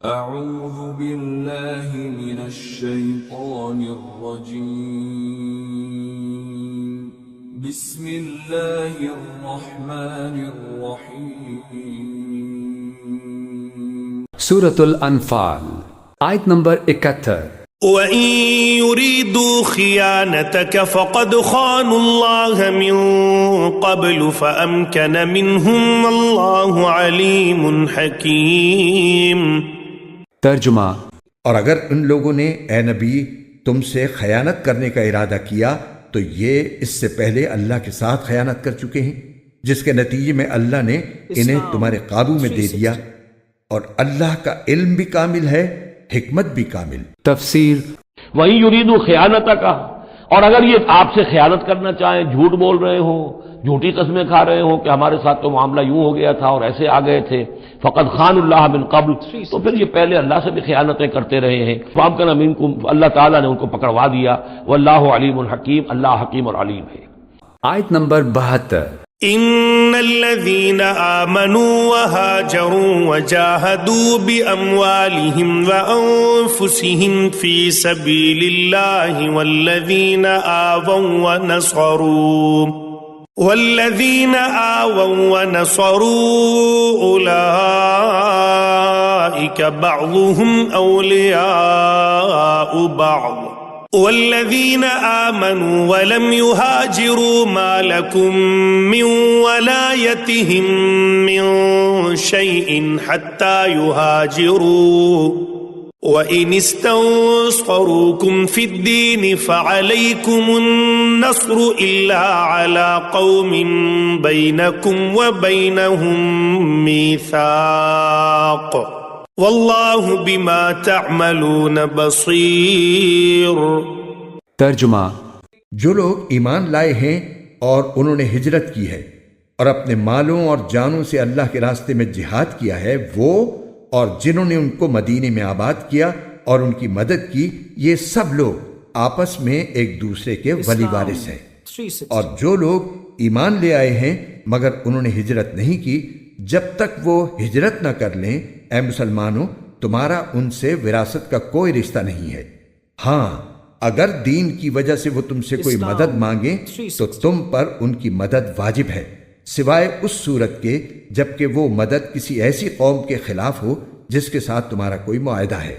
اعوذ باللہ من الشیطان الرجیم بسم اللہ الرحمن الرحیم سورة الانفال آیت نمبر 71۔ وَإِن يُرِيدُوا خِيَانَتَكَ فَقَدْ خَانُوا اللَّهَ مِن قَبْلُ فَأَمْكَنَ مِنْهُمْ وَاللَّهُ عَلِيمٌ حَكِيمٌ۔ ترجمہ۔ اور اگر ان لوگوں نے اے نبی تم سے خیانت کرنے کا ارادہ کیا تو یہ اس سے پہلے اللہ کے ساتھ خیانت کر چکے ہیں، جس کے نتیجے میں اللہ نے انہیں تمہارے قابو میں دے دیا، اور اللہ کا علم بھی کامل ہے، حکمت بھی کامل۔ تفسیر۔ وہی یریدو خیانتہ کا، اور اگر یہ آپ سے خیانت کرنا چاہیں، جھوٹ بول رہے ہوں، جھوٹی قسمیں کھا رہے ہوں کہ ہمارے ساتھ تو معاملہ یوں ہو گیا تھا اور ایسے آ گئے تھے، فقد خان اللہ من قبل، تو پھر یہ پہلے اللہ سے بھی خیانتیں کرتے رہے ہیں، فامکن منکم، اللہ تعالیٰ نے ان کو پکڑوا دیا، واللہ علیم حکیم، اللہ حکیم اور علیم ہے۔ آیت نمبر 72۔ ان الذين آمنوا وهاجروا وجاهدوا بأموالهم وأنفسهم في سبيل الله والذين آووا ونصروا أولئك بعضهم أولياء بعض والذين آمنوا ولم يهاجروا ما لكم من ولايتهم من شيء حتى يهاجروا وإن استنصروكم في الدين فعليكم النصر إلا على قوم بينكم وبينهم ميثاق واللہ بما تعملون بصیر۔ ترجمہ۔ جو لوگ ایمان لائے ہیں اور انہوں نے ہجرت کی ہے اور اپنے مالوں اور جانوں سے اللہ کے راستے میں جہاد کیا ہے، وہ اور جنہوں نے ان کو مدینے میں آباد کیا اور ان کی مدد کی، یہ سب لوگ آپس میں ایک دوسرے کے ولی وارث ہیں۔ اور جو لوگ ایمان لے آئے ہیں مگر انہوں نے ہجرت نہیں کی، جب تک وہ ہجرت نہ کر لیں، اے مسلمانوں تمہارا ان سے وراثت کا کوئی رشتہ نہیں ہے۔ ہاں اگر دین کی وجہ سے وہ تم سے کوئی مدد مانگیں تو تم پر ان کی مدد واجب ہے، سوائے اس صورت کے جبکہ وہ مدد کسی ایسی قوم کے خلاف ہو جس کے ساتھ تمہارا کوئی معاہدہ ہے،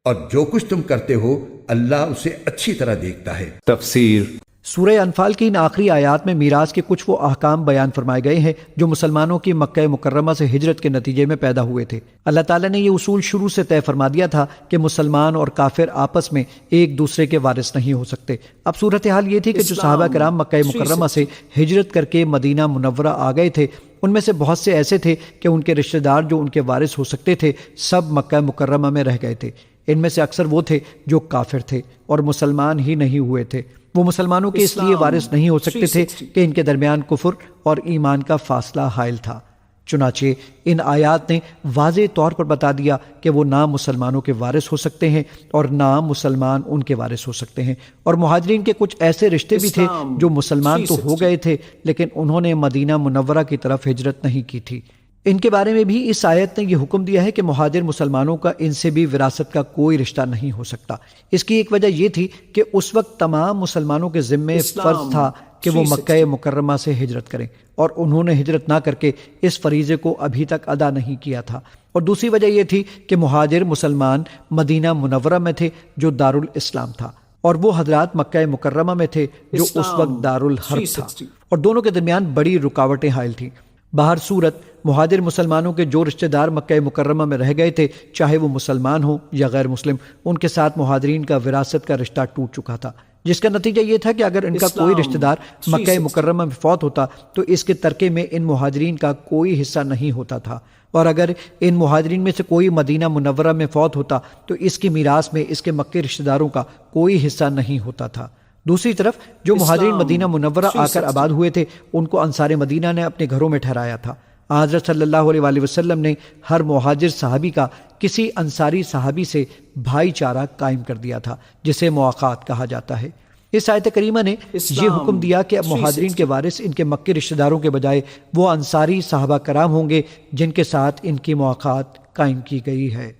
اور جو کچھ تم کرتے ہو اللہ اسے اچھی طرح دیکھتا ہے۔ تفسیر۔ سورہ انفال کی ان آخری آیات میں میراث کے کچھ وہ احکام بیان فرمائے گئے ہیں جو مسلمانوں کی مکہ مکرمہ سے ہجرت کے نتیجے میں پیدا ہوئے تھے۔ اللہ تعالیٰ نے یہ اصول شروع سے طے فرما دیا تھا کہ مسلمان اور کافر آپس میں ایک دوسرے کے وارث نہیں ہو سکتے۔ اب صورتحال یہ تھی کہ جو صحابہ کرام مکہ مکرمہ سے ہجرت کر کے مدینہ منورہ آ گئے تھے، ان میں سے بہت سے ایسے تھے کہ ان کے رشتہ دار جو ان کے وارث ہو سکتے تھے سب مکہ مکرمہ میں رہ گئے تھے۔ ان میں سے اکثر وہ تھے جو کافر تھے اور مسلمان ہی نہیں ہوئے تھے۔ وہ مسلمانوں کے اس لیے وارث نہیں ہو سکتے تھے کہ ان کے درمیان کفر اور ایمان کا فاصلہ حائل تھا۔ چنانچہ ان آیات نے واضح طور پر بتا دیا کہ وہ نہ مسلمانوں کے وارث ہو سکتے ہیں اور نہ مسلمان ان کے وارث ہو سکتے ہیں۔ اور مہاجرین کے کچھ ایسے رشتے بھی تھے جو مسلمان تو ہو گئے تھے لیکن انہوں نے مدینہ منورہ کی طرف ہجرت نہیں کی تھی۔ ان کے بارے میں بھی اس آیت نے یہ حکم دیا ہے کہ مہاجر مسلمانوں کا ان سے بھی وراثت کا کوئی رشتہ نہیں ہو سکتا۔ اس کی ایک وجہ یہ تھی کہ اس وقت تمام مسلمانوں کے ذمے فرض تھا کہ وہ مکہ مکرمہ سے ہجرت کریں، اور انہوں نے ہجرت نہ کر کے اس فریضے کو ابھی تک ادا نہیں کیا تھا۔ اور دوسری وجہ یہ تھی کہ مہاجر مسلمان مدینہ منورہ میں تھے جو دارالاسلام تھا، اور وہ حضرات مکہ مکرمہ میں تھے جو اس وقت دارالحرب تھا، اور دونوں کے درمیان بڑی رکاوٹیں حائل تھیں۔ بہر صورت مہاجر مسلمانوں کے جو رشتہ دار مکہ مکرمہ میں رہ گئے تھے، چاہے وہ مسلمان ہوں یا غیر مسلم، ان کے ساتھ مہاجرین کا وراثت کا رشتہ ٹوٹ چکا تھا، جس کا نتیجہ یہ تھا کہ اگر ان کا کوئی رشتہ دار مکہ مکرمہ میں فوت ہوتا تو اس کے ترکے میں ان مہاجرین کا کوئی حصہ نہیں ہوتا تھا، اور اگر ان مہاجرین میں سے کوئی مدینہ منورہ میں فوت ہوتا تو اس کی میراث میں اس کے مکے رشتہ داروں کا کوئی حصہ نہیں ہوتا تھا۔ دوسری طرف جو مہاجرین مدینہ منورہ آ کر آباد ہوئے تھے ان کو انصار مدینہ نے اپنے گھروں میں ٹھہرایا تھا۔ حضرت صلی اللہ علیہ وآلہ وسلم نے ہر مہاجر صحابی کا کسی انصاری صحابی سے بھائی چارہ قائم کر دیا تھا جسے مواقات کہا جاتا ہے۔ اس آیت کریمہ نے یہ حکم دیا کہ اب مہاجرین کے وارث ان کے مکی رشتہ داروں کے بجائے وہ انصاری صحابہ کرام ہوں گے جن کے ساتھ ان کی مواقات قائم کی گئی ہے۔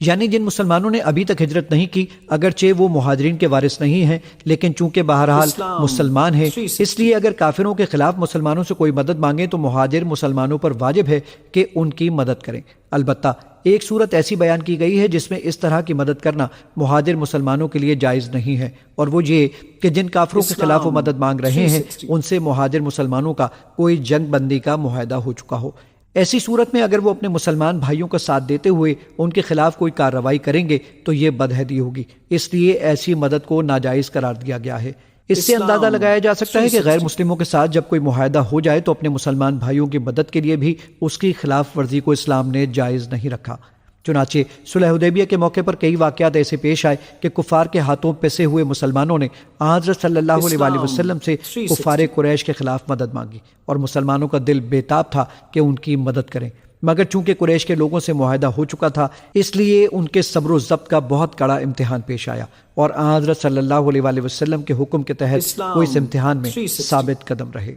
یعنی جن مسلمانوں نے ابھی تک ہجرت نہیں کی، اگرچہ وہ مہاجرین کے وارث نہیں ہیں، لیکن چونکہ بہرحال مسلمان ہیں، اس لیے اگر کافروں کے خلاف مسلمانوں سے کوئی مدد مانگیں تو مہاجر مسلمانوں پر واجب ہے کہ ان کی مدد کریں۔ البتہ ایک صورت ایسی بیان کی گئی ہے جس میں اس طرح کی مدد کرنا مہاجر مسلمانوں کے لیے جائز نہیں ہے، اور وہ یہ کہ جن کافروں کے خلاف وہ مدد مانگ رہے ہیں ان سے مہاجر مسلمانوں کا کوئی جنگ بندی کا معاہدہ ہو چکا ہو۔ ایسی صورت میں اگر وہ اپنے مسلمان بھائیوں کا ساتھ دیتے ہوئے ان کے خلاف کوئی کارروائی کریں گے تو یہ بدہدی ہوگی، اس لیے ایسی مدد کو ناجائز قرار دیا گیا ہے۔ اس سے اندازہ لگایا جا سکتا ہے کہ غیر مسلموں کے ساتھ جب کوئی معاہدہ ہو جائے تو اپنے مسلمان بھائیوں کی مدد کے لیے بھی اس کی خلاف ورزی کو اسلام نے جائز نہیں رکھا۔ چنانچہ صلح حدیبیہ کے موقع پر کئی واقعات ایسے پیش آئے کہ کفار کے ہاتھوں پسے ہوئے مسلمانوں نے حضرت صلی اللہ علیہ وآلہ وسلم سے کفار قریش کے خلاف مدد مانگی، اور مسلمانوں کا دل بےتاب تھا کہ ان کی مدد کریں، مگر چونکہ قریش کے لوگوں سے معاہدہ ہو چکا تھا اس لیے ان کے صبر و ضبط کا بہت کڑا امتحان پیش آیا، اور حضرت صلی اللہ علیہ وآلہ وسلم کے حکم کے تحت وہ اس امتحان میں ثابت قدم رہے۔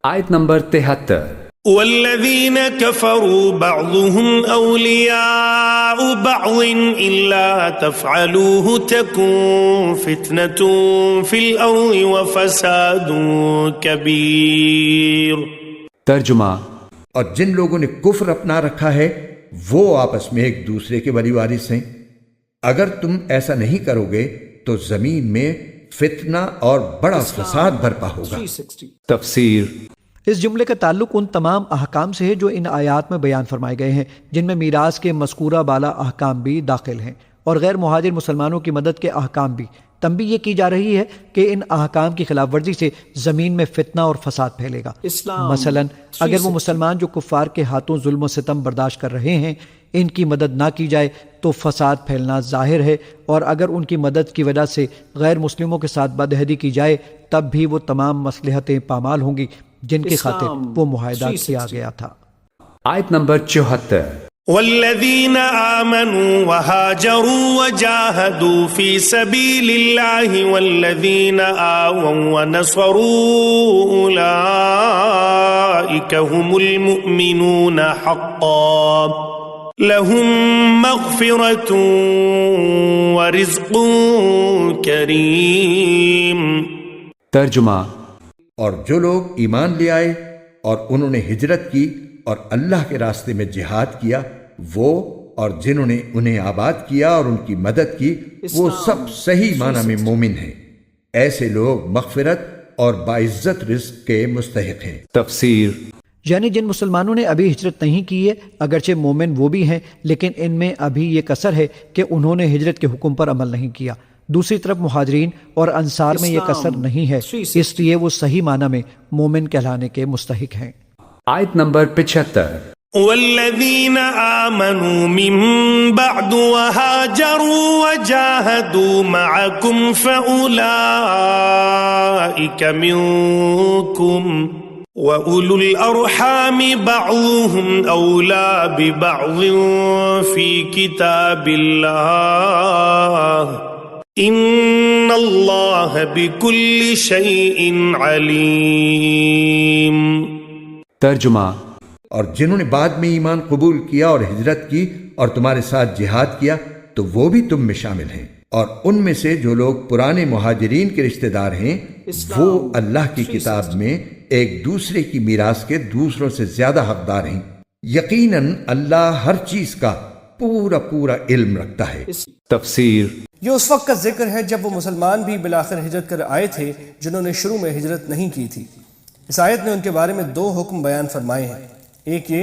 آیت نمبر 73۔ والذين كفروا بعضهم أولياء بعض إلا تفعلوه تكن فتنة في الأرض وفساد كبير۔ ترجمہ، اور جن لوگوں نے کفر اپنا رکھا ہے وہ آپس میں ایک دوسرے کے ولی وارث ہیں، اگر تم ایسا نہیں کرو گے تو زمین میں فتنہ اور بڑا فساد برپا ہوگا۔ تفسیر۔ اس جملے کا تعلق ان تمام احکام سے ہے جو ان آیات میں بیان فرمائے گئے ہیں، جن میں میراث کے مذکورہ بالا احکام بھی داخل ہیں، اور غیر مہاجر مسلمانوں کی مدد کے احکام بھی۔ تنبیہ یہ کی جا رہی ہے کہ ان احکام کی خلاف ورزی سے زمین میں فتنہ اور فساد پھیلے گا۔ مثلا اگر وہ مسلمان جو کفار کے ہاتھوں ظلم و ستم برداشت کر رہے ہیں ان کی مدد نہ کی جائے تو فساد پھیلنا ظاہر ہے، اور اگر ان کی مدد کی وجہ سے غیر مسلموں کے ساتھ بدہدی کی جائے تب بھی وہ تمام مصلحتیں پامال ہوں گی جن کی خاطر وہ معاہدہ کیا گیا تھا۔ آیت نمبر 74۔ والذين آمنوا وهاجروا وجاهدوا في سبيل الله والذين آووا ونصروا أولئك هم المؤمنون حقا لهم مغفرة ورزق كريم۔ ترجمہ، اور جو لوگ ایمان لے آئے اور انہوں نے ہجرت کی اور اللہ کے راستے میں جہاد کیا، وہ اور جنہوں نے انہیں آباد کیا اور ان کی مدد کی، وہ سب صحیح معنی میں مومن ہیں۔ ایسے لوگ مغفرت اور باعزت رزق کے مستحق ہیں۔ تفسیر۔ یعنی جن مسلمانوں نے ابھی ہجرت نہیں کی ہے اگرچہ مومن وہ بھی ہیں، لیکن ان میں ابھی یہ کسر ہے کہ انہوں نے ہجرت کے حکم پر عمل نہیں کیا۔ دوسری طرف مہاجرین اور انصار میں یہ کسر نہیں ہے، اس لیے وہ صحیح معنی میں مومن کہلانے کے مستحق ہیں۔ آیت نمبر 75۔ والذين آمنوا من بعد وهاجروا وجاهدوا معكم فأولئك منكم وأولو الأرحام بعضهم أولى ببعض في كتاب الله إن الله بكل شيء عليم۔ ترجمہ، اور جنہوں نے بعد میں ایمان قبول کیا اور ہجرت کی اور تمہارے ساتھ جہاد کیا تو وہ بھی تم میں شامل ہیں، اور ان میں سے جو لوگ پرانے مہاجرین کے رشتہ دار ہیں وہ اللہ کی کتاب میں ایک دوسرے کی میراث کے دوسروں سے زیادہ حقدار ہیں۔ یقیناً اللہ ہر چیز کا پورا علم رکھتا ہے۔ تفسیر۔ یہ اس وقت کا ذکر ہے جب وہ مسلمان بھی بالآخر ہجرت کر آئے تھے جنہوں نے شروع میں ہجرت نہیں کی تھی۔ اس آیت نے ان کے بارے میں دو حکم بیان فرمائے ہیں۔ ایک یہ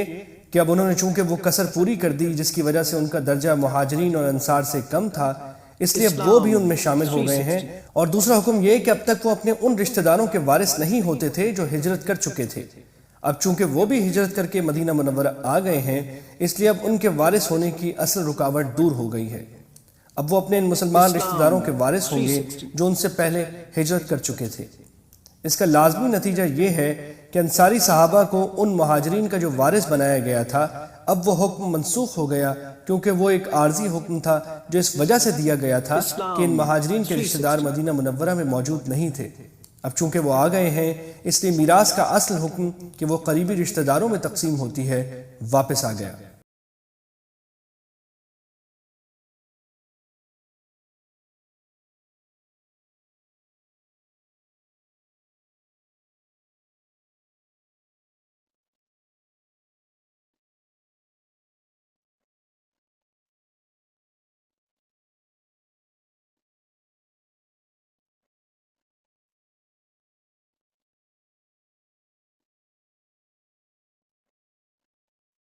کہ اب انہوں نے چونکہ وہ کسر پوری کر دی جس کی وجہ سے ان کا درجہ مہاجرین اور انصار سے کم تھا، اس لیے اب وہ بھی ان میں شامل ہو گئے ہیں، اور دوسرا حکم یہ کہ اب تک وہ اپنے ان رشتہ داروں کے وارث نہیں ہوتے تھے جو ہجرت کر چکے تھے۔ اب چونکہ وہ بھی ہجرت کر کے مدینہ منورہ آ گئے ہیں اس لیے اب ان کے وارث ہونے کی اصل رکاوٹ دور ہو گئی ہے۔ اب وہ اپنے ان مسلمان رشتہ داروں کے وارث ہوں گے جو ان سے پہلے ہجرت کر چکے تھے۔ اس کا لازمی نتیجہ یہ ہے کہ انصاری صحابہ کو ان مہاجرین کا جو وارث بنایا گیا تھا اب وہ حکم منسوخ ہو گیا، کیونکہ وہ ایک عارضی حکم تھا جو اس وجہ سے دیا گیا تھا کہ ان مہاجرین کے رشتہ دار مدینہ منورہ میں موجود نہیں تھے۔ اب چونکہ وہ آ گئے ہیں اس لیے میراث کا اصل حکم کہ وہ قریبی رشتہ داروں میں تقسیم ہوتی ہے واپس آ گیا۔